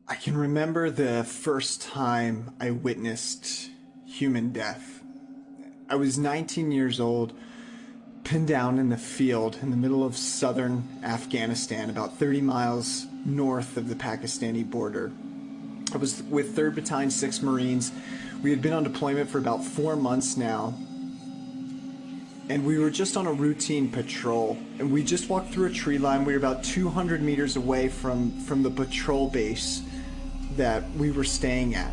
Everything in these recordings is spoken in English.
I can remember the first time I witnessed human death. I was 19 years old, pinned down in the field in the middle of southern Afghanistan, about 30 miles north of the Pakistani border. I was with 3rd Battalion, 6th Marines. We had been on deployment for about 4 months now, and we were just on a routine patrol, and we just walked through a tree line. We were about 200 meters away from the patrol base that we were staying at.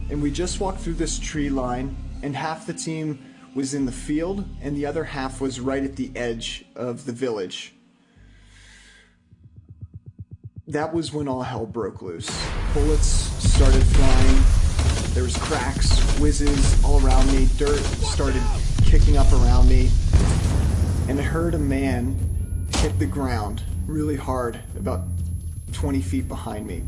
And we just walked through this tree line, and half the team was in the field, and the other half was right at the edge of the village. That was when all hell broke loose. Bullets started flying. There was cracks, whizzes all around me. Dirt started kicking up around me. And I heard a man hit the ground really hard about 20 feet behind me.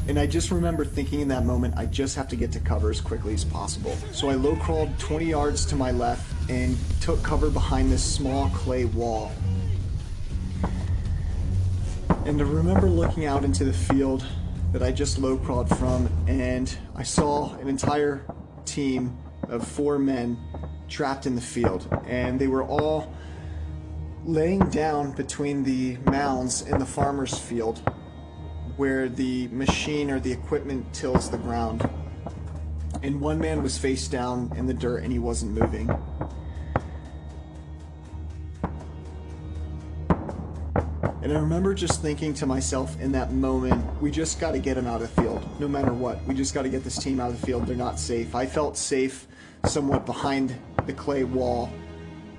And I just remember thinking in that moment, I just have to get to cover as quickly as possible. So I low crawled 20 yards to my left and took cover behind this small clay wall. And I remember looking out into the field that I just low crawled from, and I saw an entire team of 4 men trapped in the field. And they were all laying down between the mounds in the farmer's field, where the machine or the equipment tills the ground. And one man was face down in the dirt and he wasn't moving. And I remember just thinking to myself in that moment, we just got to get him out of the field, no matter what. We just got to get this team out of the field. They're not safe. I felt safe somewhat behind the clay wall,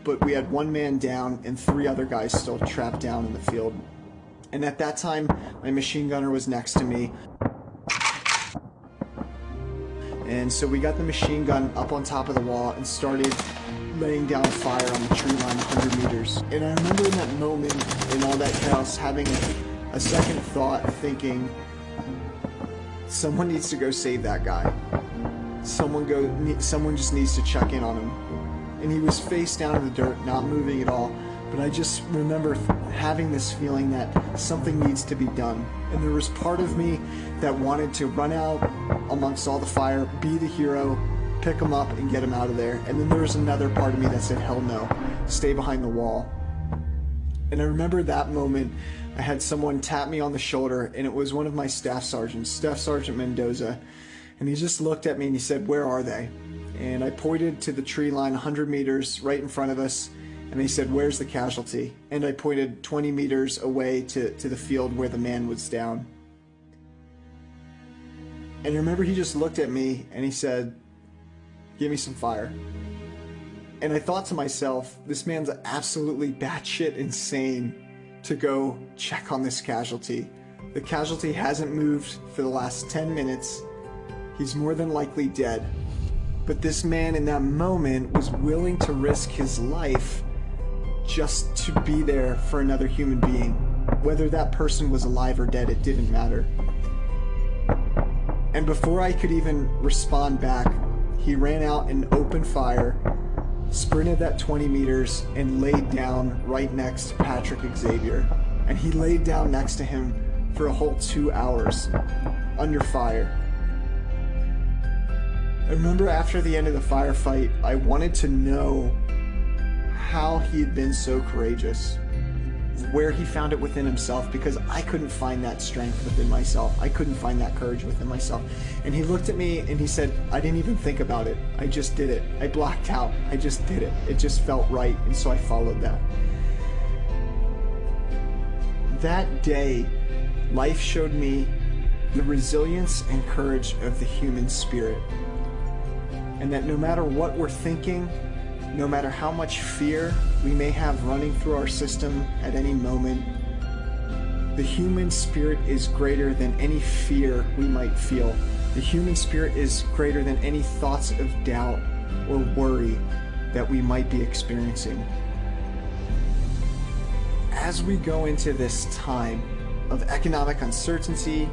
but we had 1 man down and 3 other guys still trapped down in the field. And at that time, my machine gunner was next to me. And so we got the machine gun up on top of the wall and started laying down fire on the tree line 100 meters. And I remember in that moment, in all that chaos, having a second thought, thinking, someone needs to go save that guy. Someone just needs to check in on him. And he was face down in the dirt, not moving at all. But I just remember having this feeling that something needs to be done. And there was part of me that wanted to run out amongst all the fire, be the hero, pick him up and get him out of there. And then there was another part of me that said, hell no, stay behind the wall. And I remember that moment, I had someone tap me on the shoulder, and it was one of my staff sergeants, Staff Sergeant Mendoza. And he just looked at me and he said, where are they? And I pointed to the tree line 100 meters right in front of us. And he said, where's the casualty? And I pointed 20 meters away to the field where the man was down. And I remember he just looked at me and he said, give me some fire. And I thought to myself, this man's absolutely batshit insane to go check on this casualty. The casualty hasn't moved for the last 10 minutes. He's more than likely dead. But this man in that moment was willing to risk his life just to be there for another human being. Whether that person was alive or dead, it didn't matter. And before I could even respond back, he ran out and opened fire, sprinted that 20 meters, and laid down right next to Patrick Xavier. And he laid down next to him for a whole 2 hours, under fire. I remember after the end of the firefight, I wanted to know how he had been so courageous, where he found it within himself, because I couldn't find that strength within myself. I couldn't find that courage within myself. And he looked at me and he said, I didn't even think about it. I just did it. I blacked out. I just did it. It just felt right. And so I followed that. That day, life showed me the resilience and courage of the human spirit. And that no matter what we're thinking, no matter how much fear we may have running through our system at any moment, the human spirit is greater than any fear we might feel. The human spirit is greater than any thoughts of doubt or worry that we might be experiencing. As we go into this time of economic uncertainty,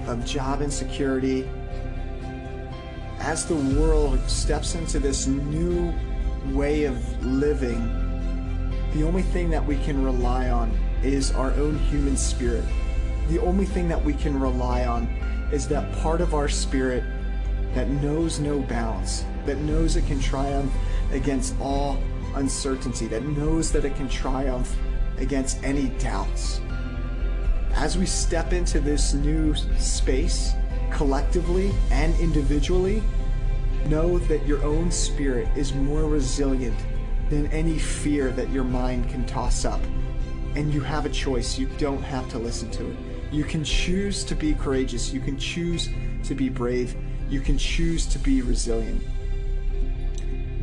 of job insecurity, as the world steps into this new way of living, the only thing that we can rely on is our own human spirit. The only thing that we can rely on is that part of our spirit that knows no bounds, that knows it can triumph against all uncertainty, that knows that it can triumph against any doubts. As we step into this new space, collectively and individually, know that your own spirit is more resilient than any fear that your mind can toss up. And you have a choice. You don't have to listen to it. You can choose to be courageous. You can choose to be brave. You can choose to be resilient.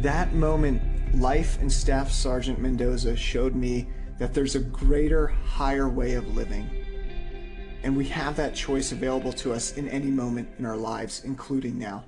That moment, Life and Staff Sergeant Mendoza showed me that there's a greater, higher way of living. And we have that choice available to us in any moment in our lives, including now.